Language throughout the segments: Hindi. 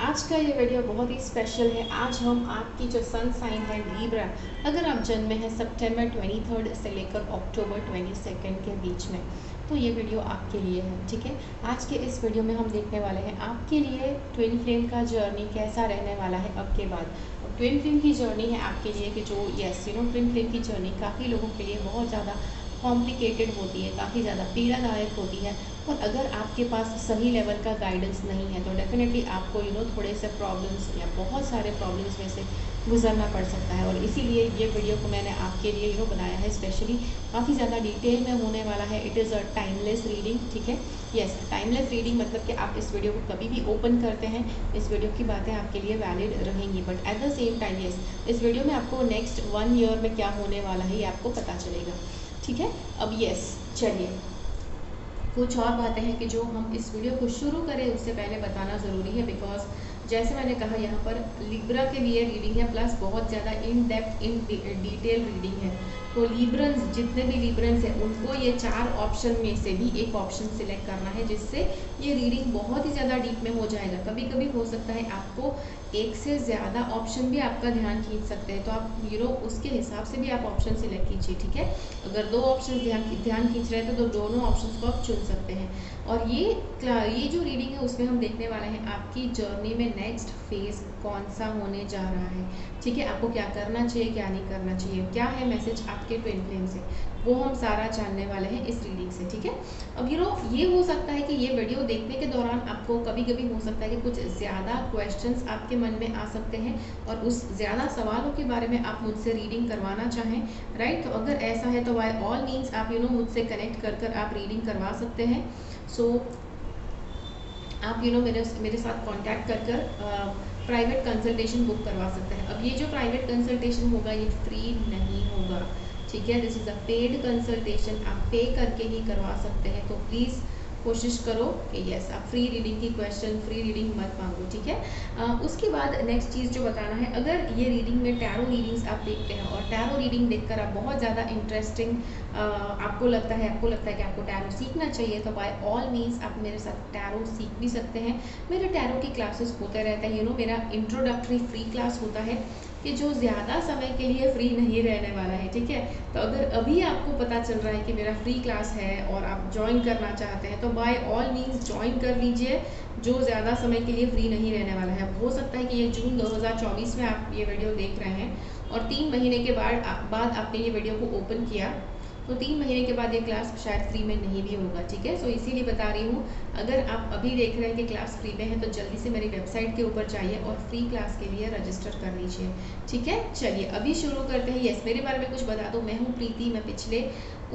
आज का ये वीडियो बहुत ही स्पेशल है। आज हम आपकी जो सन साइन है लीब्रा, अगर आप जन्मे हैं सितंबर 23 से लेकर अक्टूबर 22 के बीच में, तो ये वीडियो आपके लिए है। ठीक है, आज के इस वीडियो में हम देखने वाले हैं आपके लिए ट्विन फ्लेम का जर्नी कैसा रहने वाला है अब के बाद। ट्विन फ्लेम की जर्नी है आपके लिए कि जो ट्विन फ्लेम की जर्नी काफ़ी लोगों के लिए बहुत ज़्यादा कॉम्प्लिकेटेड होती है, काफ़ी ज़्यादा पीड़ादायक होती है। और अगर आपके पास सही लेवल का गाइडेंस नहीं है तो डेफिनेटली आपको थोड़े से प्रॉब्लम्स या बहुत सारे प्रॉब्लम्स में से गुजरना पड़ सकता है। और इसीलिए ये वीडियो को मैंने आपके लिए बनाया है स्पेशली, काफ़ी ज़्यादा डिटेल में होने वाला है। It is a timeless reading. ठीक है, यस, टाइमलेस रीडिंग मतलब कि आप इस वीडियो को कभी भी ओपन करते हैं, इस वीडियो की बातें आपके लिए वैलिड रहेंगी। But at the same time इस वीडियो में आपको नेक्स्ट 1 ईयर में क्या होने वाला है ये आपको पता चलेगा। ठीक है, अब चलिए कुछ और बातें हैं कि जो हम इस वीडियो को शुरू करें उससे पहले बताना ज़रूरी है, बिकॉज जैसे मैंने कहा यहाँ पर लिब्रा के लिए रीडिंग है, प्लस बहुत ज़्यादा in depth in detail reading है। तो लिब्रन्स, जितने भी लिब्रन्स हैं उनको ये 4 ऑप्शन में से भी एक ऑप्शन सिलेक्ट करना है, जिससे ये रीडिंग बहुत ही ज़्यादा डीप में हो जाएगा। कभी कभी हो सकता है आपको एक से ज़्यादा ऑप्शन भी आपका ध्यान खींच सकते हैं, तो आप उसके हिसाब से भी आप ऑप्शन सिलेक्ट कीजिए। ठीक है, अगर 2 ऑप्शन ध्यान खींच रहे हैं तो दोनों ऑप्शंस को आप चुन सकते हैं। और ये जो रीडिंग है उसमें हम देखने वाले हैं आपकी जर्नी में नेक्स्ट फेज कौन सा होने जा रहा है। ठीक है, आपको क्या करना चाहिए, क्या नहीं करना चाहिए, क्या है मैसेज आपके ट्विन फ्लेम से, वो हम सारा जानने वाले हैं इस रीडिंग से। ठीक है, अब ये हो सकता है कि ये वीडियो देखने के दौरान आपको कभी कभी हो सकता है कि कुछ ज़्यादा क्वेश्चंस आपके मन में आ सकते हैं और उस ज़्यादा सवालों के बारे में आप मुझसे रीडिंग करवाना चाहें, राइट। तो अगर ऐसा है तो बाय ऑल मीन्स आप मुझसे कनेक्ट कर आप रीडिंग करवा सकते हैं। सो आप मेरे साथ कांटेक्ट कर प्राइवेट कंसल्टेशन बुक करवा सकते हैं। अब ये जो प्राइवेट कंसल्टेशन होगा ये फ्री नहीं होगा। ठीक है, this is a paid consultation, आप पे करके ही करवा सकते हैं। तो प्लीज़ कोशिश करो कि यस आप फ्री रीडिंग की क्वेश्चन, फ्री रीडिंग मत मांगो। ठीक है, उसके बाद नेक्स्ट चीज़ जो बताना है, अगर ये रीडिंग में टैरो रीडिंग्स आप देखते हैं और टैरो रीडिंग देखकर आप बहुत ज़्यादा इंटरेस्टिंग आपको लगता है कि आपको टैरो सीखना चाहिए, तो बाय ऑल मीन्स आप मेरे साथ टैरो सीख भी सकते हैं। मेरे टैरो की क्लासेस होते रहते हैं। मेरा इंट्रोडक्टरी फ्री क्लास होता है कि जो ज़्यादा समय के लिए फ्री नहीं रहने वाला है। ठीक है, तो अगर अभी आपको पता चल रहा है कि मेरा फ्री क्लास है और आप ज्वाइन करना चाहते हैं तो बाय ऑल मीन्स ज्वाइन कर लीजिए, जो ज़्यादा समय के लिए फ्री नहीं रहने वाला है। हो सकता है कि ये जून 2024 में आप ये वीडियो देख रहे हैं और 3 महीने के बाद आपने ये वीडियो को ओपन किया, तो 3 महीने के बाद ये क्लास शायद फ्री में नहीं भी होगा। ठीक है, सो इसीलिए बता रही हूँ, अगर आप अभी देख रहे हैं कि क्लास फ्री में है तो जल्दी से मेरी वेबसाइट के ऊपर जाइए और फ्री क्लास के लिए रजिस्टर कर लीजिए। ठीक है, चलिए अभी शुरू करते हैं। यस, मेरे बारे में कुछ बता दूँ, मैं हूँ प्रीति। मैं पिछले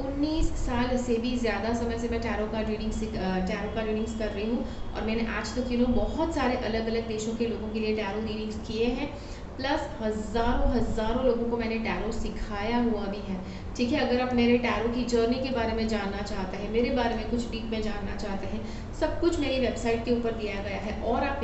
19 साल से भी ज़्यादा समय से मैं टैरो कार्ड रीडिंग्स कर रही हूँ और मैंने आज तक बहुत सारे अलग अलग देशों के लोगों के लिए टैरो रीडिंग्स किए हैं, प्लस हज़ारों लोगों को मैंने टैरो सिखाया हुआ भी है। ठीक है, अगर आप मेरे टैरो की जर्नी के बारे में जानना चाहते हैं, मेरे बारे में कुछ डीप में जानना चाहते हैं, सब कुछ मेरी वेबसाइट के ऊपर दिया गया है। और आप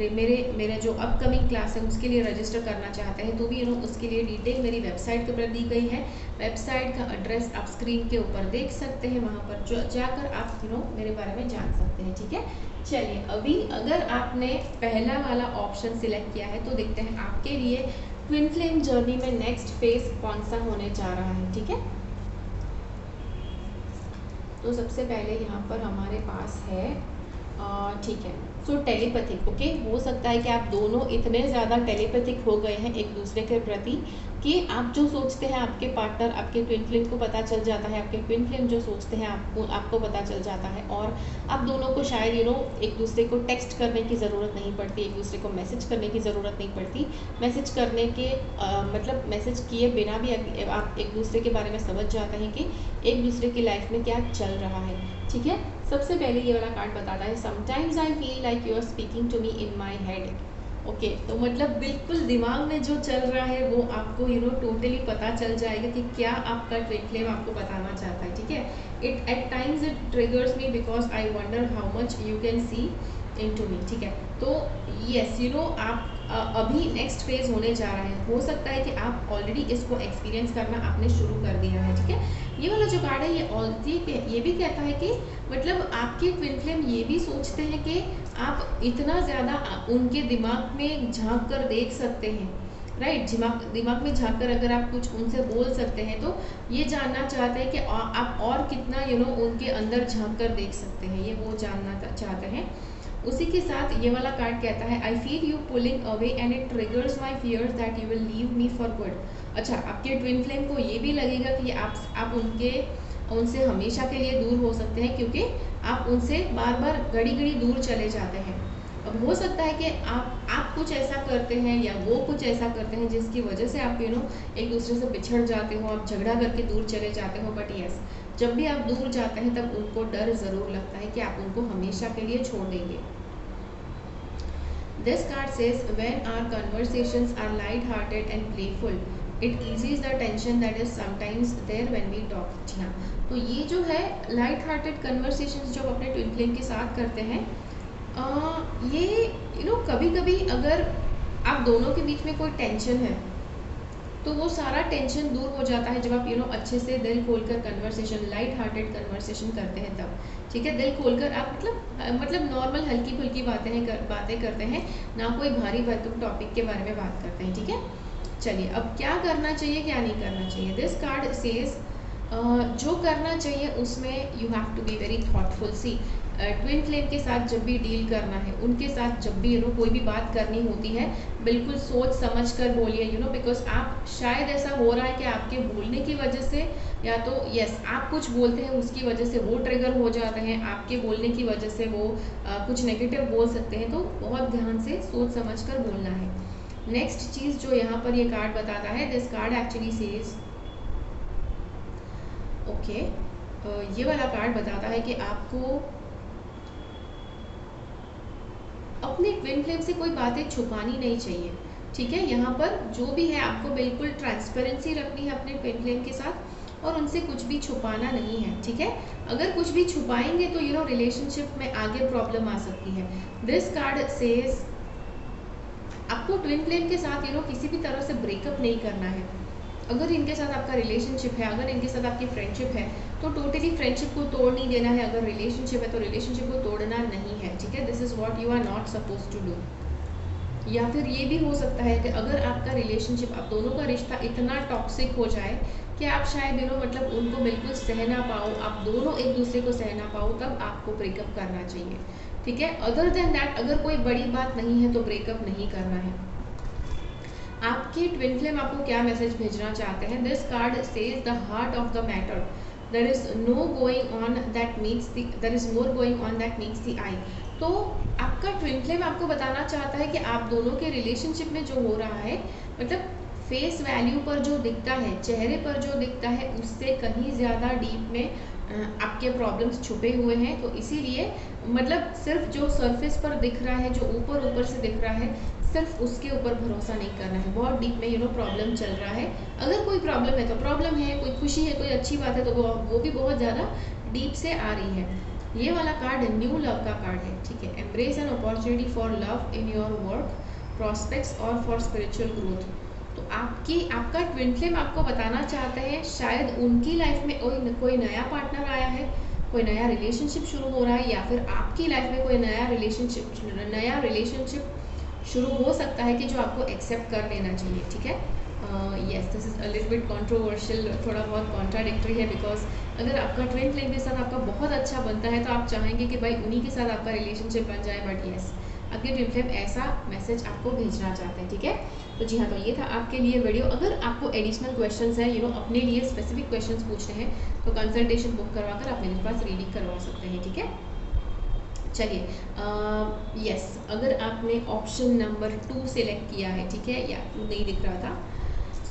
मेरे जो अपकमिंग क्लास है उसके लिए रजिस्टर करना चाहते हैं तो भी उसके लिए डिटेल मेरी वेबसाइट के ऊपर दी गई है। वेबसाइट का एड्रेस आप स्क्रीन के ऊपर देख सकते हैं, वहाँ पर जाकर आप मेरे बारे में जान सकते हैं। ठीक है, चलिए अभी अगर आपने पहला वाला ऑप्शन सिलेक्ट किया है तो देखते हैं आपके लिए ट्विन फ्लेम जर्नी में नेक्स्ट फेज कौन सा होने जा रहा है। ठीक है, तो सबसे पहले यहाँ पर हमारे पास है ठीक है, सो टेलीपैथिक। ओके, हो सकता है कि आप दोनों इतने ज़्यादा टेलीपैथिक हो गए हैं एक दूसरे के प्रति कि आप जो सोचते हैं आपके पार्टनर, आपके ट्विन फ्लेम को पता चल जाता है, आपके ट्विन फ्लेम जो सोचते हैं आपको पता चल जाता है। और आप दोनों को शायद एक दूसरे को टेक्स्ट करने की ज़रूरत नहीं पड़ती, एक दूसरे को मैसेज करने की ज़रूरत नहीं पड़ती। मैसेज करने के मतलब मैसेज किए बिना भी आप एक दूसरे के बारे में समझ जाते हैं कि एक दूसरे की लाइफ में क्या चल रहा है। ठीक है, सबसे पहले ये वाला कार्ड बताता है, sometimes I feel like you are speaking to me in my head. Okay, तो मतलब बिल्कुल दिमाग में जो चल रहा है वो आपको टोटली पता चल जाएगा कि क्या आपका ट्विन फ्लेम आपको बताना चाहता है। ठीक है, at times it triggers me because I wonder how much you can see into me. ठीक है, तो यस आप अभी नेक्स्ट फेज होने जा रहा है, हो सकता है कि आप ऑलरेडी इसको एक्सपीरियंस करना आपने शुरू कर दिया है, ठीक है। ये वाला जो कार्ड है ये भी कहता है कि मतलब आपके ट्विन फ्लेम ये भी सोचते हैं कि आप इतना ज़्यादा उनके दिमाग में झांक कर देख सकते हैं, राइट। दिमाग में झांक कर अगर आप कुछ उनसे बोल सकते हैं तो ये जानना चाहते हैं कि आप और कितना उनके अंदर झांक कर देख सकते हैं, ये वो जानना चाहते हैं। उसी के साथ ये वाला कार्ड कहता है I feel you pulling away and it triggers my fears that you will leave me for good. अच्छा, आपके ट्विन फ्लेम को ये भी लगेगा कि आप उनसे हमेशा के लिए दूर हो सकते हैं, क्योंकि आप उनसे बार बार घड़ी घड़ी दूर चले जाते हैं। अब हो सकता है कि आप कुछ ऐसा करते हैं या वो कुछ ऐसा करते हैं जिसकी वजह से आप एक दूसरे से बिछड़ जाते हो, आप झगड़ा करके दूर चले जाते हो। बट यस, जब भी आप दूर जाते हैं तब उनको डर ज़रूर लगता है कि आप उनको हमेशा के लिए छोड़ देंगे। This card says when our conversations are light hearted and playful it eases the tension that is sometimes there when we talk. जी हाँ, तो ये जो है लाइट हार्टेड कन्वर्सेशंस जो अपने ट्विन फ्लेम के साथ करते हैं, ये कभी कभी अगर आप दोनों के बीच में कोई टेंशन है तो वो सारा टेंशन दूर हो जाता है जब आप अच्छे से दिल खोलकर कन्वर्सेशन, लाइट हार्टेड कन्वर्सेशन करते हैं तब, ठीक है। दिल खोलकर आप मतलब नॉर्मल हल्की फुल्की बातें करते हैं, ना कोई भारी भरकम टॉपिक के बारे में बात करते हैं, ठीक है। चलिए, अब क्या करना चाहिए क्या नहीं करना चाहिए। दिस कार्ड सेज जो करना चाहिए उसमें you have to be very thoughtful. See twin flame के साथ जब भी डील करना है, उनके साथ जब भी कोई भी बात करनी होती है, बिल्कुल सोच समझ कर बोलिए, बिकॉज आप शायद ऐसा हो रहा है कि आपके बोलने की वजह से या तो यस आप कुछ बोलते हैं उसकी वजह से वो ट्रिगर हो जाते हैं, आपके बोलने की वजह से वो कुछ नेगेटिव बोल सकते हैं, तो बहुत ध्यान से सोच समझ कर बोलना है। नेक्स्ट चीज़ जो यहाँ पर ये कार्ड बताता है, this card actually says okay, ये वाला कार्ड बताता है कि आपको अपने ट्विन फ्लेम से कोई बातें छुपानी नहीं चाहिए, ठीक है। यहाँ पर जो भी है आपको बिल्कुल ट्रांसपेरेंसी रखनी है अपने ट्विन फ्लेम के साथ और उनसे कुछ भी छुपाना नहीं है, ठीक है। अगर कुछ भी छुपाएंगे तो रिलेशनशिप में आगे प्रॉब्लम आ सकती है। दिस कार्ड सेज आपको ट्विन फ्लेम के साथ किसी भी तरह से ब्रेकअप नहीं करना है। अगर इनके साथ आपका रिलेशनशिप है, अगर इनके साथ आपकी फ्रेंडशिप है तो टोटली फ्रेंडशिप को तोड़ नहीं देना है। अगर रिलेशनशिप है तो रिलेशनशिप को तोड़ना नहीं है, ठीक है। This is what you are not suppose to do. या फिर ये भी हो सकता है कि अगर आपका रिलेशनशिप, आप दोनों का रिश्ता इतना टॉक्सिक हो जाए कि आप शायद मतलब उनको बिल्कुल सह ना पाओ, आप दोनों एक दूसरे को सह ना पाओ, तब आपको ब्रेकअप करना चाहिए, ठीक है। अदर देन दैट अगर कोई बड़ी बात नहीं है तो ब्रेकअप नहीं करना है। आपके ट्विन फ्लेम आपको क्या मैसेज भेजना चाहते हैं। This card says the heart of the matter, there is no going on that meets the, there is more going on that meets the eye. तो आपका ट्विन फ्लेम आपको बताना चाहता है कि आप दोनों के रिलेशनशिप में जो हो रहा है, मतलब फेस वैल्यू पर जो दिखता है, चेहरे पर जो दिखता है, उससे कहीं ज़्यादा डीप में आपके प्रॉब्लम्स छुपे हुए हैं। तो इसीलिए मतलब सिर्फ जो सरफेस पर दिख रहा है, जो ऊपर ऊपर से दिख रहा है, सिर्फ उसके ऊपर भरोसा नहीं करना है। बहुत डीप में प्रॉब्लम चल रहा है। अगर कोई प्रॉब्लम है तो प्रॉब्लम है, कोई खुशी है, कोई अच्छी बात है तो वो भी बहुत ज़्यादा डीप से आ रही है। ये वाला कार्ड न्यू लव का कार्ड है, ठीक है। Embrace an opportunity for love in your work prospects और फॉर स्पिरिचुअल ग्रोथ। तो आपका ट्विन फ्लेम आपको बताना चाहते हैं शायद उनकी लाइफ में कोई नया पार्टनर आया है, कोई नया रिलेशनशिप शुरू हो रहा है, या फिर आपकी लाइफ में कोई नया रिलेशनशिप शुरू हो सकता है कि जो आपको एक्सेप्ट कर लेना चाहिए, ठीक है। Yes, this is a little bit controversial, थोड़ा बहुत कॉन्ट्राडिक्टरी है, बिकॉज अगर आपका ट्विन फ्लेम के साथ आपका बहुत अच्छा बनता है तो आप चाहेंगे कि भाई उन्हीं के साथ आपका रिलेशनशिप बन जाए। बट यस, आपके ट्विन फ्लेम ऐसा मैसेज आपको भेजना चाहते हैं, ठीक है। तो जी हाँ, तो ये था आपके लिए वीडियो। अगर आपको एडिशनल क्वेश्चंस हैं, अपने लिए स्पेसिफिक क्वेश्चंस पूछने हैं, तो कंसल्टेशन बुक करवा कर आप मेरे पास रीडिंग करवा सकते हैं, ठीक है। चलिए, यस, अगर आपने ऑप्शन नंबर 2 सेलेक्ट किया है, ठीक है, या 2 नहीं दिख रहा था,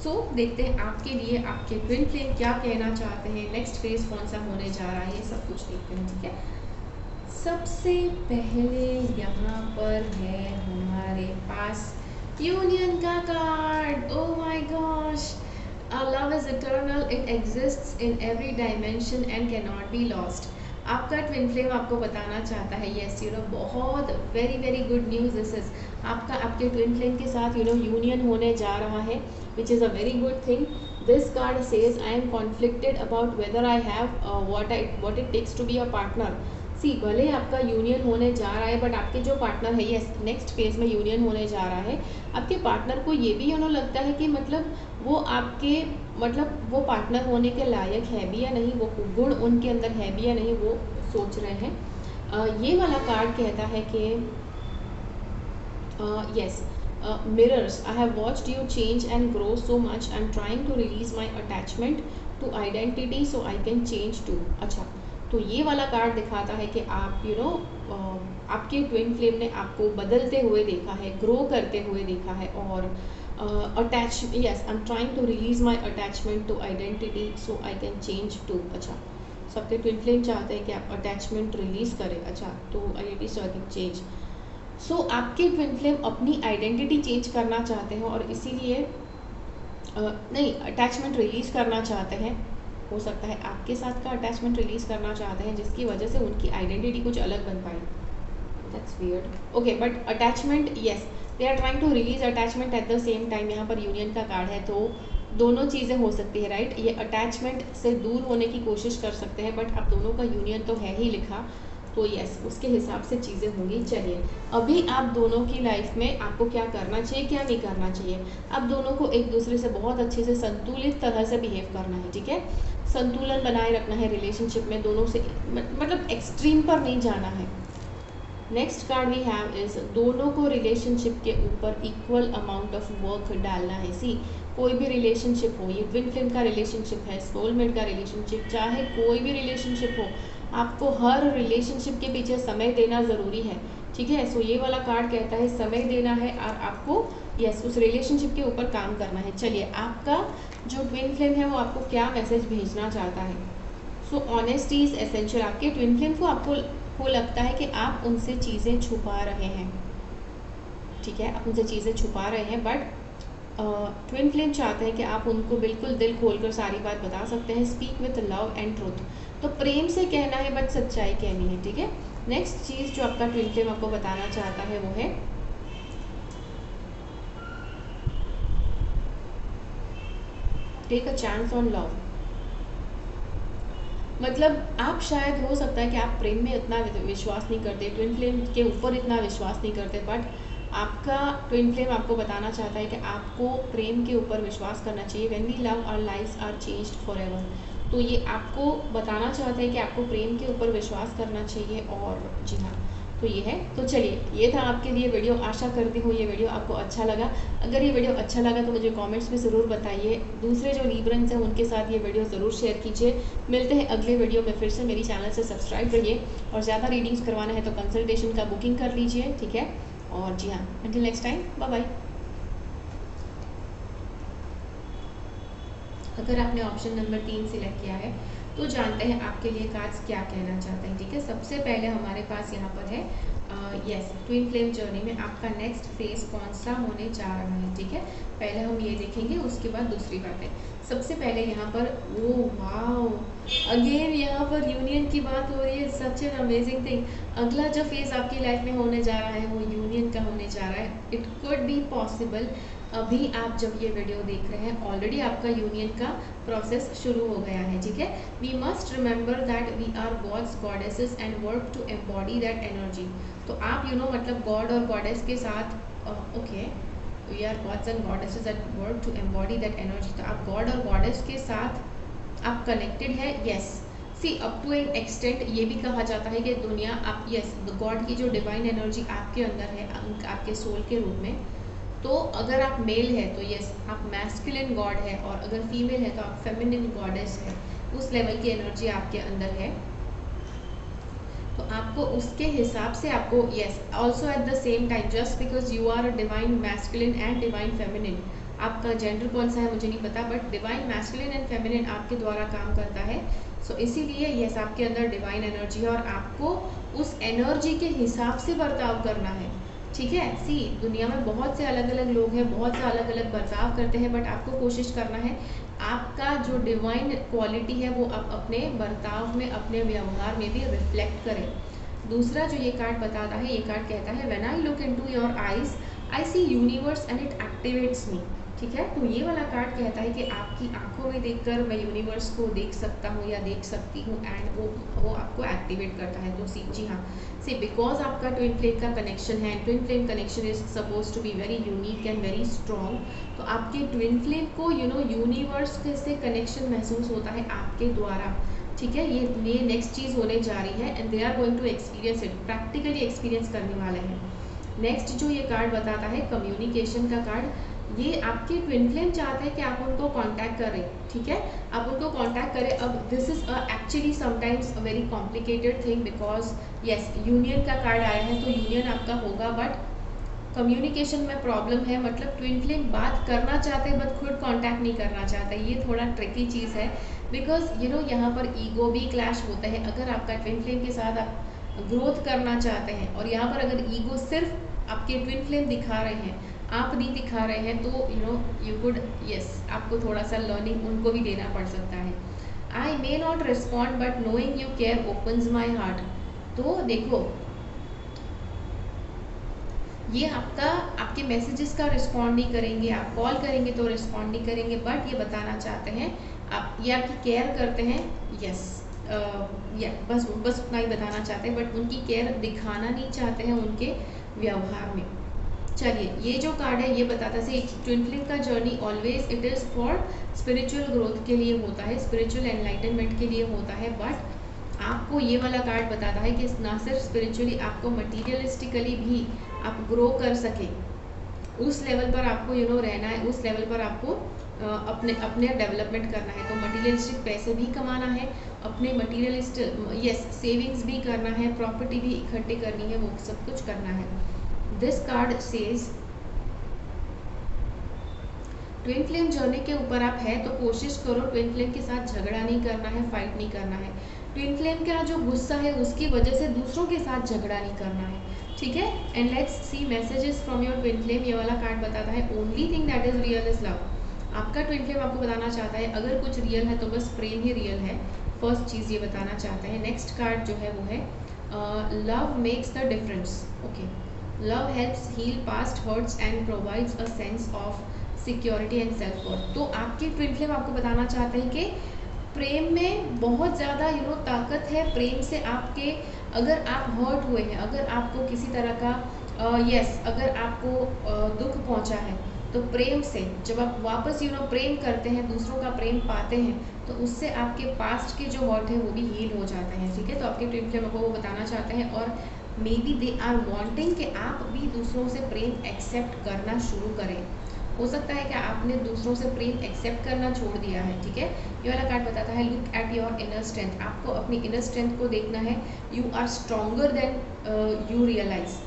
सो देखते हैं आपके लिए आपके ट्विन फ्लेम क्या कहना चाहते हैं, नेक्स्ट फेज कौन सा होने जा रहा है, ये सब कुछ देखते हैं, ठीक है। सबसे पहले यहाँ पर है हमारे पास यूनियन का card. Oh my gosh, love is eternal, it exists in every dimension and can not be lost. आपका ट्विन फ्लेम आपको बताना चाहता है, यस यू नो, बहुत very very good news this is. आपका आपके ट्विन फ्लेम के साथ यू नो यूनियन होने जा रहा है, which is a very good thing. This card says I am conflicted about whether I have what it takes to be a partner. See, भले आपका यूनियन होने जा रहा है, बट आपके जो पार्टनर है, यस नेक्स्ट फेज में यूनियन होने जा रहा है, आपके पार्टनर को ये भी यू नो लगता है कि मतलब वो आपके मतलब वो पार्टनर होने के लायक है भी या नहीं, वो गुण उनके अंदर है भी या नहीं, वो सोच रहे हैं। ये वाला कार्ड कहता है कि yes mirrors, I have watched you change and grow so much, I am trying to release my attachment to identity so I can change too. अच्छा, तो ये वाला कार्ड दिखाता है कि आप यू नो आपके ट्विन फ्लेम ने आपको बदलते हुए देखा है, ग्रो करते हुए देखा है, और attach yes I am trying to release my attachment to identity so I can change too. अच्छा, सबके ट्विन फ्लेम चाहते हैं कि आप अटैचमेंट रिलीज करें, अच्छा, तो identity so I can change. So आपके ट्विन फ्लेम अपनी आइडेंटिटी चेंज करना चाहते हैं और इसीलिए नहीं, अटैचमेंट रिलीज करना चाहते हैं। हो सकता है आपके साथ का अटैचमेंट रिलीज करना चाहते हैं जिसकी वजह से उनकी आइडेंटिटी कुछ अलग बन पाए। That's weird. Okay, but attachment, yes they are trying to release attachment at the same time. यहाँ पर यूनियन का कार्ड है, तो दोनों चीज़ें हो सकती है, राइट। ये अटैचमेंट से दूर होने की कोशिश कर सकते हैं, बट अब दोनों का यूनियन तो है ही लिखा, तो यस उसके हिसाब से चीज़ें होंगी। चलिए, अभी आप दोनों की लाइफ में आपको क्या करना चाहिए, क्या नहीं करना चाहिए। आप दोनों को एक दूसरे से बहुत अच्छे से संतुलित तरह से बिहेव करना है, ठीक है। संतुलन बनाए रखना है रिलेशनशिप में, दोनों से मतलब एक्सट्रीम पर नहीं जाना है। Next card we have is दोनों को रिलेशनशिप के ऊपर इक्वल अमाउंट ऑफ वर्क डालना है। सी, कोई भी रिलेशनशिप हो, ये ट्विन फ्लेम का रिलेशनशिप है, सोलमेट का रिलेशनशिप, चाहे कोई भी रिलेशनशिप हो, आपको हर रिलेशनशिप के पीछे समय देना ज़रूरी है, ठीक है। सो ये वाला कार्ड कहता है समय देना है और आपको यस उस रिलेशनशिप के ऊपर काम करना है। चलिए, आपका जो ट्विन फ्लेम है वो आपको क्या मैसेज भेजना चाहता है। सो ऑनेस्टी इज एसेंशियल। आपके ट्विन फ्लेम को आपको लगता है कि आप उनसे चीज़ें छुपा रहे हैं, ठीक है, आप उनसे चीज़ें छुपा रहे हैं, बट ट्विन फ्लेम चाहते हैं कि आप उनको बिल्कुल दिल खोलकर सारी बात बता सकते हैं। Speak with love and truth, तो प्रेम से कहना है बट सच्चाई कहनी है, ठीक है। नेक्स्ट चीज़ जो आपका ट्विन फ्लेम आपको बताना चाहता है वो है take a chance on love. मतलब आप शायद हो सकता है कि आप प्रेम में इतना विश्वास नहीं करते, ट्विन फ्लेम के ऊपर इतना विश्वास नहीं करते, बट आपका ट्विन फ्लेम आपको बताना चाहता है कि आपको प्रेम के ऊपर विश्वास करना चाहिए। When we love our lives are changed forever, तो ये आपको बताना चाहते हैं कि आपको प्रेम के ऊपर विश्वास करना चाहिए। और जी हाँ, तो ये है। तो चलिए, ये था आपके लिए वीडियो। आशा करती हूँ ये वीडियो आपको अच्छा लगा। अगर ये वीडियो अच्छा लगा तो मुझे कमेंट्स में ज़रूर बताइए। दूसरे जो लीब्रन्स हैं उनके साथ ये वीडियो ज़रूर शेयर कीजिए। मिलते हैं अगले वीडियो में फिर से। मेरी चैनल से सब्सक्राइब रहिए और ज़्यादा रीडिंग्स करवाना है तो कंसल्टेशन का बुकिंग कर लीजिए, ठीक है। और जी हाँ, until next time, bye bye. अगर आपने ऑप्शन नंबर 3 सिलेक्ट किया है तो जानते हैं आपके लिए कार्ड्स क्या कहना चाहते हैं, ठीक है। सबसे पहले हमारे पास यहाँ पर है यस ट्विन फ्लेम जर्नी में आपका नेक्स्ट फेज कौन सा होने जा रहा है, ठीक है। पहले हम ये देखेंगे, उसके बाद दूसरी बातें। सबसे पहले यहाँ पर ओ वाओ, अगेन यहाँ पर यूनियन की बात हो रही है। Such an amazing thing. अगला जो फेज आपकी लाइफ में होने जा रहा है वो यूनियन का होने जा रहा है। इट कुड बी पॉसिबल अभी आप जब ये वीडियो देख रहे हैं ऑलरेडी आपका यूनियन का प्रोसेस शुरू हो गया है, ठीक है। We must remember that we are gods goddesses and work to embody that energy. तो आप यू नो मतलब गॉड और गॉडेस के साथ okay, we are gods and goddesses that work to embody that energy. तो आप गॉड और गॉडेस के साथ आप कनेक्टेड है, yes. See, up to an extent ये भी कहा जाता है कि दुनिया आप यस गॉड की जो डिवाइन एनर्जी आपके अंदर है, आपके सोल के रूप में, तो अगर आप मेल है तो यस आप मैस्कुलिन गॉड है, और अगर फीमेल है तो आप फेमिनिन गॉडेस है। उस लेवल की एनर्जी आपके अंदर है, तो आपको उसके हिसाब से आपको yes also at the same time just because you are a divine masculine and divine feminine, आपका जेंडर कौन सा है मुझे नहीं पता, but divine masculine and feminine आपके द्वारा काम करता है। सो इसीलिए यस आपके अंदर डिवाइन एनर्जी है और आपको उस एनर्जी के हिसाब से बर्ताव करना है। ठीक है। सी, दुनिया में बहुत से अलग अलग लोग हैं, बहुत से अलग अलग बर्ताव करते हैं, बट आपको कोशिश करना है आपका जो डिवाइन क्वालिटी है वो आप अपने बर्ताव में, अपने व्यवहार में भी रिफ्लेक्ट करें। दूसरा जो ये कार्ड बताता है, ये कार्ड कहता है when I look into your eyes I see universe and it activates me. ठीक है, तो ये वाला कार्ड कहता है कि आपकी आंखों में देखकर मैं यूनिवर्स को देख सकता हूँ या देख सकती हूँ, एंड वो आपको एक्टिवेट करता है। तो सी, जी हाँ, सी, बिकॉज आपका ट्विन फ्लेम का कनेक्शन है, twin flame connection is suppose to be very unique and very strong. तो आपके ट्विन फ्लेम को यूनिवर्स से कनेक्शन महसूस होता है आपके द्वारा। ठीक है, ये नेक्स्ट चीज़ होने जा रही है, and they are going to experience it, practically experience करने वाले हैं। नेक्स्ट जो ये कार्ड बताता है कम्युनिकेशन का कार्ड, ये आपके ट्विन फ्लेम चाहते हैं कि आप उनको कांटेक्ट करें। ठीक है, आप उनको कांटेक्ट करें। अब this is actually sometimes a very complicated thing, because yes, union का कार्ड आया है, तो यूनियन आपका होगा, बट कम्युनिकेशन में प्रॉब्लम है। मतलब ट्विन फ्लेम बात करना चाहते हैं बट खुद कांटेक्ट नहीं करना चाहते, ये थोड़ा ट्रिकी चीज़ है, बिकॉज यहाँ पर ईगो भी क्लैश होता है। अगर आपका ट्विन फ्लेम के साथ आप ग्रोथ करना चाहते हैं और यहाँ पर अगर ईगो सिर्फ आपके ट्विन फ्लेम दिखा रहे हैं, आप नहीं दिखा रहे हैं, तो यू कुड, यस, आपको थोड़ा सा लर्निंग उनको भी देना पड़ सकता है। I may not respond but knowing you care opens my heart. तो देखो, ये आपके मैसेजेस का रिस्पॉन्ड नहीं करेंगे, आप कॉल करेंगे तो रिस्पॉन्ड नहीं करेंगे, बट ये बताना चाहते हैं आप, ये आपकी केयर करते हैं। यस, या बस उतना ही बताना चाहते हैं, बट उनकी केयर दिखाना नहीं चाहते हैं उनके व्यवहार में। चलिए, ये जो कार्ड है ये बताता है ट्विन फ्लेम का journey always it is for spiritual growth के लिए होता है, स्पिरिचुअल एनलाइटनमेंट के लिए होता है, बट आपको ये वाला कार्ड बताता है कि ना सिर्फ स्पिरिचुअली, आपको मटीरियलिस्टिकली भी आप ग्रो कर सके, उस लेवल पर आपको रहना है, उस लेवल पर आपको अपने डेवलपमेंट करना है। तो मटीरियलिस्टिक पैसे भी कमाना है, अपने मटीरियलिस्ट यस सेविंग्स भी करना है, प्रॉपर्टी भी इकट्ठी करनी है, वो सब कुछ करना है। This card says twin flame journey के ऊपर आप है तो कोशिश करो ट्विन फ्लेम के साथ झगड़ा नहीं करना है, फाइट नहीं करना है। ट्विन फ्लेम का जो गुस्सा है उसकी वजह से दूसरों के साथ झगड़ा नहीं करना है। ठीक है, and let's see messages from your twin flame. ये वाला कार्ड बताता है only thing that is real is love. आपका ट्विन फ्लेम आपको बताना चाहता है अगर कुछ रियल है तो बस प्रेम ही रियल है, फर्स्ट चीज़ ये बताना चाहते हैं। नेक्स्ट कार्ड जो है वो है love makes the difference. Okay, love helps heal past hurts and provides a sense of security and self worth. तो आपके ट्विन फ्लेम आपको बताना चाहते हैं कि प्रेम में बहुत ज़्यादा ताकत है। प्रेम से आपके, अगर आप हर्ट हुए हैं, अगर आपको किसी तरह का अगर आपको दुख पहुंचा है, तो प्रेम से जब आप वापस प्रेम करते हैं, दूसरों का प्रेम पाते हैं, तो उससे आपके पास्ट के जो हर्ट है वो भी हील हो जाते हैं। ठीक है, तो आपके ट्विन फ्लेम आपको वो बताना चाहते हैं, और maybe they are wanting कि आप भी दूसरों से प्रेम एक्सेप्ट करना शुरू करें। हो सकता है कि आपने दूसरों से प्रेम एक्सेप्ट करना छोड़ दिया है। ठीक है, ये वाला कार्ड बताता है look at your inner strength. आपको अपनी इनर स्ट्रेंथ को देखना है। You are stronger than you realise.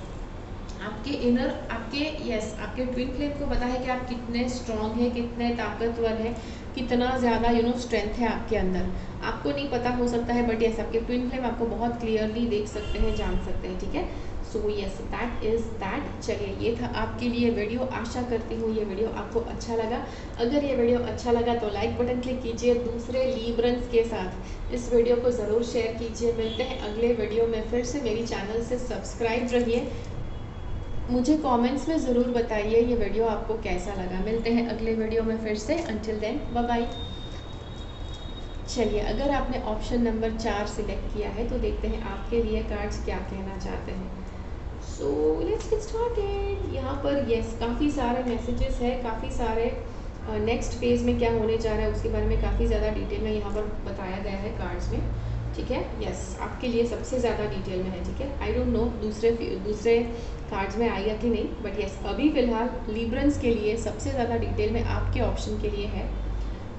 आपके इनर, आपके ट्विन फ्लेम को पता है कि आप कितने स्ट्रॉन्ग हैं, कितने ताकतवर हैं, कितना ज़्यादा स्ट्रेंथ है आपके अंदर। आपको नहीं पता हो सकता है, बट यस, आपके ट्विन फ्लेम आपको बहुत क्लियरली देख सकते हैं, जान सकते हैं। ठीक है, so yes, that is that. चलिए, ये था आपके लिए वीडियो। आशा करती हूँ ये वीडियो आपको अच्छा लगा। अगर ये वीडियो अच्छा लगा तो लाइक बटन क्लिक कीजिए, दूसरे लीब्रंस के साथ इस वीडियो को ज़रूर शेयर कीजिए। मिलते हैं अगले वीडियो में फिर से। मेरी चैनल से सब्सक्राइब रहिए, मुझे कमेंट्स में ज़रूर बताइए ये वीडियो आपको कैसा लगा। मिलते हैं अगले वीडियो में फिर से। Until then, bye bye. चलिए, अगर आपने ऑप्शन नंबर 4 सिलेक्ट किया है तो देखते हैं आपके लिए कार्ड्स क्या कहना चाहते हैं। So let's get started. यहाँ पर यस, काफ़ी सारे मैसेजेस है, काफ़ी सारे नेक्स्ट फेज़ में क्या होने जा रहा है उसके बारे में काफ़ी ज़्यादा डिटेल में यहाँ पर बताया गया है कार्ड्स में। ठीक है, यस, आपके लिए सबसे ज़्यादा डिटेल में है। ठीक है, आई डोंट नो दूसरे कार्ड्स में आएगा कि नहीं, बट यस, अभी फ़िलहाल लिब्रंस के लिए सबसे ज़्यादा डिटेल में आपके ऑप्शन के लिए है।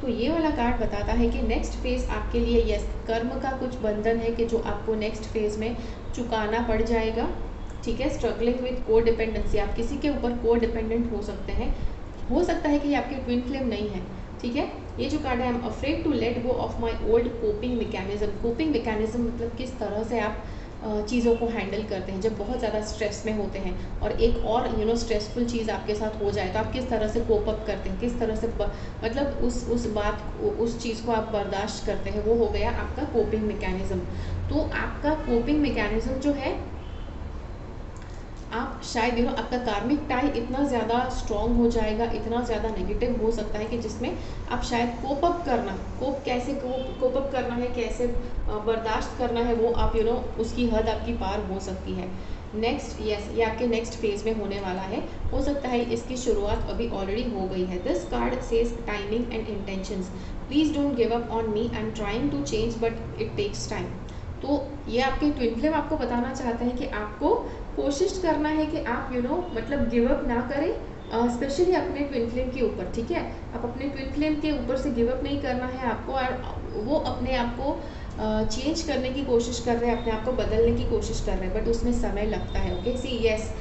तो ये वाला कार्ड बताता है कि नेक्स्ट फेज़ आपके लिए यस, कर्म का कुछ बंधन है कि जो आपको नेक्स्ट फेज़ में चुकाना पड़ जाएगा। ठीक है, स्ट्रगलिंग विद को डिपेंडेंसी, आप किसी के ऊपर को डिपेंडेंट हो सकते हैं। हो सकता है कि ये आपके ट्विन फ्लेम नहीं है। ठीक है, ये जो कार्ड है, I am afraid to let go of my old coping mechanism. Coping mechanism मतलब किस तरह से आप चीज़ों को हैंडल करते हैं जब बहुत ज़्यादा स्ट्रेस में होते हैं, और एक और स्ट्रेसफुल चीज़ आपके साथ हो जाए तो आप किस तरह से कोप अप करते हैं, किस तरह से मतलब उस चीज़ को आप बर्दाश्त करते हैं, वो हो गया आपका कोपिंग मैकेनिज़्म। तो आपका कोपिंग मैकेनिज़्म जो है, आप शायद आपका कार्मिक टाई इतना ज़्यादा स्ट्रॉन्ग हो जाएगा, इतना ज़्यादा नेगेटिव हो सकता है कि जिसमें आप शायद कोप अप करना है, कैसे बर्दाश्त करना है, वो आप उसकी हद आपकी पार हो सकती है। नेक्स्ट, यस, ये आपके नेक्स्ट फेज में होने वाला है। हो सकता है इसकी शुरुआत अभी ऑलरेडी हो गई है। This card says timing and intentions, please don't give up on me, I am trying to change but it takes time. तो ये आपके ट्विन फ्लेम आपको बताना चाहते हैं कि आपको कोशिश करना है कि आप मतलब गिव अप ना करें, स्पेशली अपने ट्विन फ्लेम के ऊपर, ठीक है। आप अपने ट्विन फ्लेम के ऊपर से गिव अप नहीं करना है आपको, और वो अपने आप को चेंज करने की कोशिश कर रहे हैं, अपने आप को बदलने की कोशिश कर रहे हैं, बट उसमें समय लगता है। ओके, सी, यस,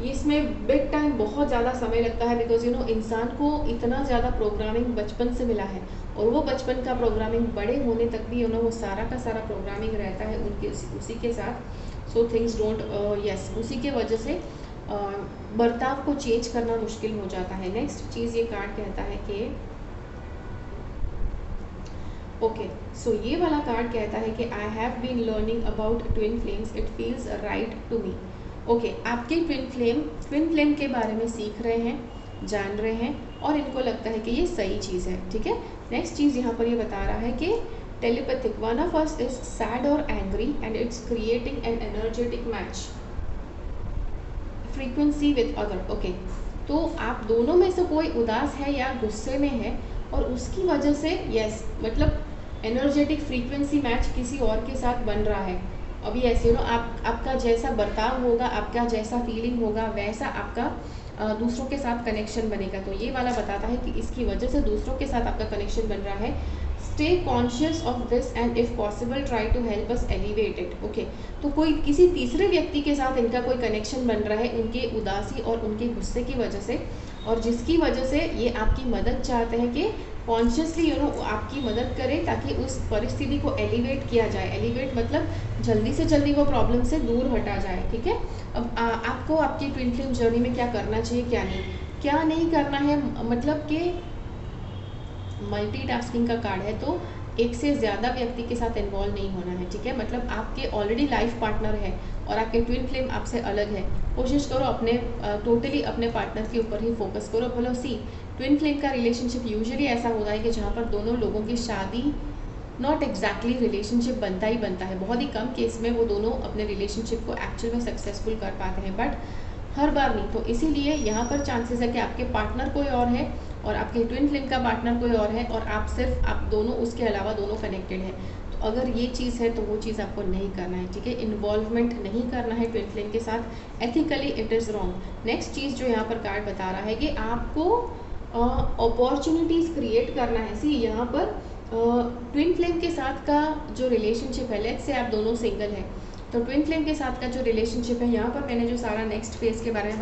इसमें बिग टाइम बहुत ज़्यादा समय लगता है, बिकॉज इंसान को इतना ज़्यादा प्रोग्रामिंग बचपन से मिला है, और वो बचपन का प्रोग्रामिंग बड़े होने तक भी वो सारा का सारा प्रोग्रामिंग रहता है उनके उसी के साथ। सो थिंग्स डोंट, यस, उसी के वजह से बर्ताव को चेंज करना मुश्किल हो जाता है। नेक्स्ट चीज़ ये कार्ड कहता है कि ओके, सो ये वाला कार्ड कहता है कि I have been learning about twin flames, it feels right to me. Okay, आपके ट्विन फ्लेम के बारे में सीख रहे हैं, जान रहे हैं, और इनको लगता है कि ये सही चीज़ है, ठीक है। नेक्स्ट चीज़ यहाँ पर ये बता रहा है कि telepathic, one of us is sad और angry and it's creating an energetic match frequency with other. Okay, तो आप दोनों में से कोई उदास है या गुस्से में है, और उसकी वजह से यस मतलब एनर्जेटिक फ्रीक्वेंसी मैच किसी और के साथ बन रहा है। अभी ऐसे आपका जैसा बर्ताव होगा, आपका जैसा फीलिंग होगा, वैसा आपका दूसरों के साथ कनेक्शन बनेगा। तो ये वाला बताता है कि इसकी वजह से दूसरों के साथ आपका कनेक्शन बन रहा है। Stay conscious of this and if possible try to help us elevate it. Okay, तो कोई किसी तीसरे व्यक्ति के साथ इनका कोई कनेक्शन बन रहा है उनके उदासी और उनके गुस्से की वजह से, और जिसकी वजह से ये आपकी मदद चाहते हैं कि कॉन्शियसली आपकी मदद करें ताकि उस परिस्थिति को एलिवेट किया जाए। एलिवेट मतलब जल्दी से जल्दी वो प्रॉब्लम से दूर हटा जाए, ठीक है। अब आपको आपकी ट्विन फ्लेम जर्नी में क्या करना चाहिए, क्या नहीं करना है, मतलब कि मल्टीटास्किंग का कार्ड है, तो एक से ज़्यादा व्यक्ति के साथ इन्वॉल्व नहीं होना है, ठीक है। मतलब आपके ऑलरेडी लाइफ पार्टनर है और आपके ट्विन फ्लेम आपसे अलग है, कोशिश करो अपने टोटली अपने पार्टनर के ऊपर ही फोकस करो। बोलो, सी, ट्विन फ्लेम का रिलेशनशिप यूजुअली ऐसा होता है कि जहाँ पर दोनों लोगों की शादी, नॉट एग्जैक्टली रिलेशनशिप बनता ही बनता है, बहुत ही कम केस में वो दोनों अपने रिलेशनशिप को एक्चुअल में सक्सेसफुल कर पाते हैं, बट हर बार नहीं। तो इसीलिए यहाँ पर चांसेस है कि आपके पार्टनर कोई और है और आपके ट्विन फ्लेम का पार्टनर कोई और है, और आप दोनों, उसके अलावा दोनों कनेक्टेड है। तो अगर ये चीज़ है तो वो चीज़ आपको नहीं करना है, ठीक है। इन्वॉल्वमेंट नहीं करना है ट्विन फ्लेम के साथ, ethically it is wrong. Next चीज़ जो यहाँ पर कार्ड बता रहा है कि आपको अपॉर्चुनिटीज़ क्रिएट करना है। सी, यहाँ पर ट्विन फ्लेम के साथ का जो रिलेशनशिप है, लेट्स से आप दोनों सिंगल हैं, तो ट्विन फ्लेम के साथ का जो रिलेशनशिप है, यहाँ पर मैंने जो सारा नेक्स्ट फेज के बारे में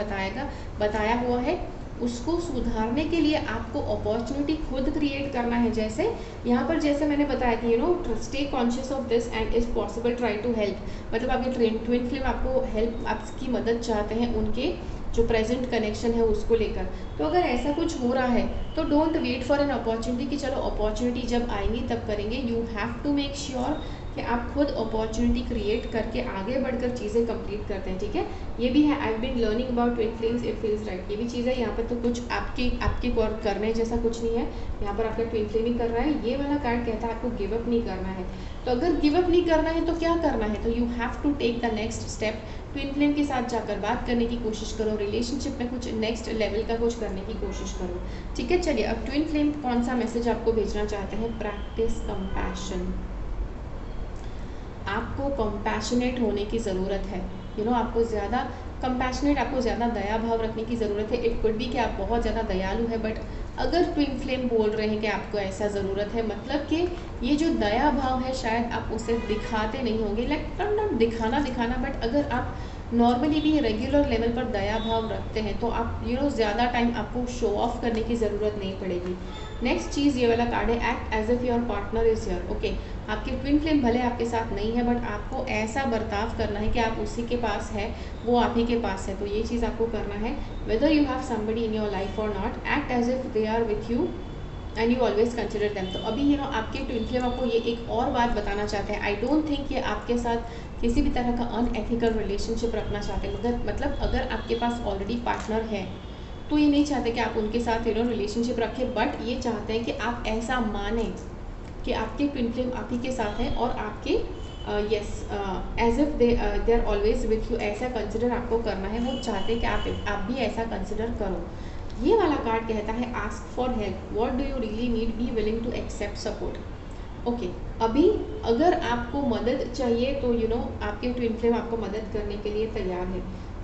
बताया हुआ है, उसको सुधारने के लिए आपको अपॉर्चुनिटी खुद क्रिएट करना है। जैसे यहाँ पर जैसे मैंने बताया कि stay conscious of this and is possible try to help, मतलब आपके ट्विन फ्लेम आपको हेल्प, आपकी मदद चाहते हैं उनके जो प्रेजेंट कनेक्शन है उसको लेकर। तो अगर ऐसा कुछ हो रहा है तो don't wait for an opportunity कि चलो अपॉर्चुनिटी जब आएंगी तब करेंगे। You have to make sure कि आप खुद अपॉर्चुनिटी क्रिएट करके आगे बढ़कर चीज़ें कंप्लीट करते हैं, ठीक है। ये भी है, I have been learning about twin flames, it feels right, ये भी चीज़ है। यहाँ पर तो कुछ आपके करने जैसा कुछ नहीं है, यहाँ पर आपका ट्विन फ्लेम ही कर रहा है। ये वाला कार्ड कहता है आपको गिव अप नहीं करना है। तो अगर गिव अप नहीं करना है तो क्या करना है, तो you have to take the next step. Twin flame के साथ जाकर बात करने की कोशिश करो, रिलेशनशिप में कुछ नेक्स्ट लेवल का कुछ करने की कोशिश करो, ठीक है। चलिए, अब ट्विन फ्लेम कौन सा मैसेज आपको भेजना चाहते हैं। प्रैक्टिस कंपैशन, आपको कंपैशनेट होने की ज़रूरत है। आपको ज़्यादा कंपैशनेट, आपको ज़्यादा दया भाव रखने की ज़रूरत है। इट कुड बी कि आप बहुत ज़्यादा दयालु है, बट अगर ट्विन फ्लेम बोल रहे हैं कि आपको ऐसा ज़रूरत है, मतलब कि ये जो दया भाव है शायद आप उसे दिखाते नहीं होंगे, लाइक नॉट दिखाना, बट अगर आप नॉर्मली भी रेगुलर लेवल पर दया भाव रखते हैं तो आप ज़्यादा टाइम आपको शो ऑफ करने की ज़रूरत नहीं पड़ेगी। नेक्स्ट चीज़ ये वाला कार्ड है, act as if your partner is here. Okay, आपके ट्विन फ्लेम भले आपके साथ नहीं है बट आपको ऐसा बर्ताव करना है कि आप उसी के पास है, वो आप ही के पास है। तो ये चीज़ आपको करना है, whether you have somebody in your life और not, act as if they are with you and you always consider them. तो अभी आपके ट्विन फ्लेम आपको ये एक और बात बताना चाहते हैं, आई डोंट थिंक ये आपके साथ किसी भी तरह का अनएथिकल रिलेशनशिप रखना चाहते हैं, मगर मतलब अगर आपके पास ऑलरेडी पार्टनर है तो ये नहीं चाहते कि आप उनके साथ रिलेशनशिप रखें, बट ये चाहते हैं कि आप ऐसा माने कि आपके ट्विन फ्लेम आप ही के साथ हैं और आपके yes as if they are always with you, ऐसा कंसिडर आपको करना है। वो चाहते हैं कि आप भी ऐसा कंसिडर करो। ये वाला कार्ड कहता है ask for help, what do you really need, be willing to accept support. Okay, अभी अगर आपको मदद चाहिए तो आपके ट्विन फ्लेम आपको मदद करने के लिए तैयार है।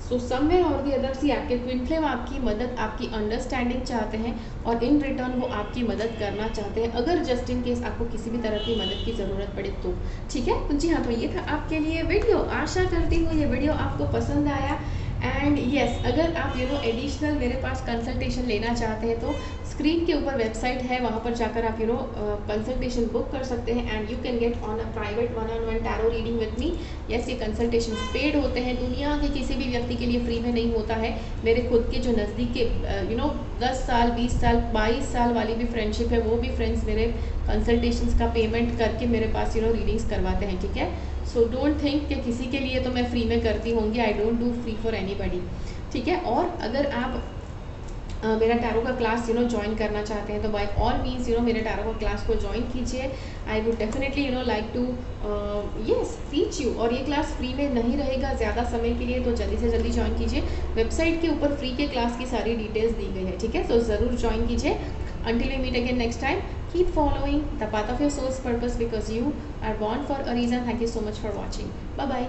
सो समवेयर और दी अदर सी आपके ट्विन फ्लेम आपकी मदद, आपकी अंडरस्टैंडिंग चाहते हैं और इन रिटर्न वो आपकी मदद करना चाहते हैं, अगर जस्ट इन केस आपको किसी भी तरह की मदद की ज़रूरत पड़े तो। ठीक है, तो जी हाँ, तो ये था आपके लिए वीडियो। आशा करती हूँ ये वीडियो आपको पसंद आया। एंड यस, अगर आप एडिशनल मेरे पास कंसल्टेशन लेना चाहते हैं तो स्क्रीन के ऊपर वेबसाइट है, वहाँ पर जाकर आप कंसल्टेशन बुक कर सकते हैं and you can get on a private 1-on-1 tarot reading with me. Yes, ये कंसल्टेशन पेड होते हैं, दुनिया के किसी भी व्यक्ति के लिए फ्री में नहीं होता है। मेरे खुद के जो नज़दीक के 10 साल 20 साल 22 साल वाली भी फ्रेंडशिप है, वो भी फ्रेंड्स मेरे कंसल्टेशंस का पेमेंट करके मेरे पास रीडिंग्स करवाते हैं। ठीक है, सो डोंट थिंक कि किसी के लिए तो मैं फ्री में करती होंगी, I don't do free for anybody. ठीक है, और अगर आप मेरा टैरो का क्लास ज्वाइन करना चाहते हैं तो बाय ऑल मीन्स मेरे टैरो का क्लास को ज्वाइन कीजिए। I would definitely like to yes teach you, और ये क्लास फ्री में नहीं रहेगा ज़्यादा समय के लिए, तो जल्दी से जल्दी ज्वाइन कीजिए। वेबसाइट के ऊपर फ्री के क्लास की सारी डिटेल्स दी गई है। ठीक है, तो ज़रूर ज्वाइन कीजिए। Until we meet again next time, keep following the path of your soul's purpose because you are born for a reason. Thank you so much for watching. Bye bye.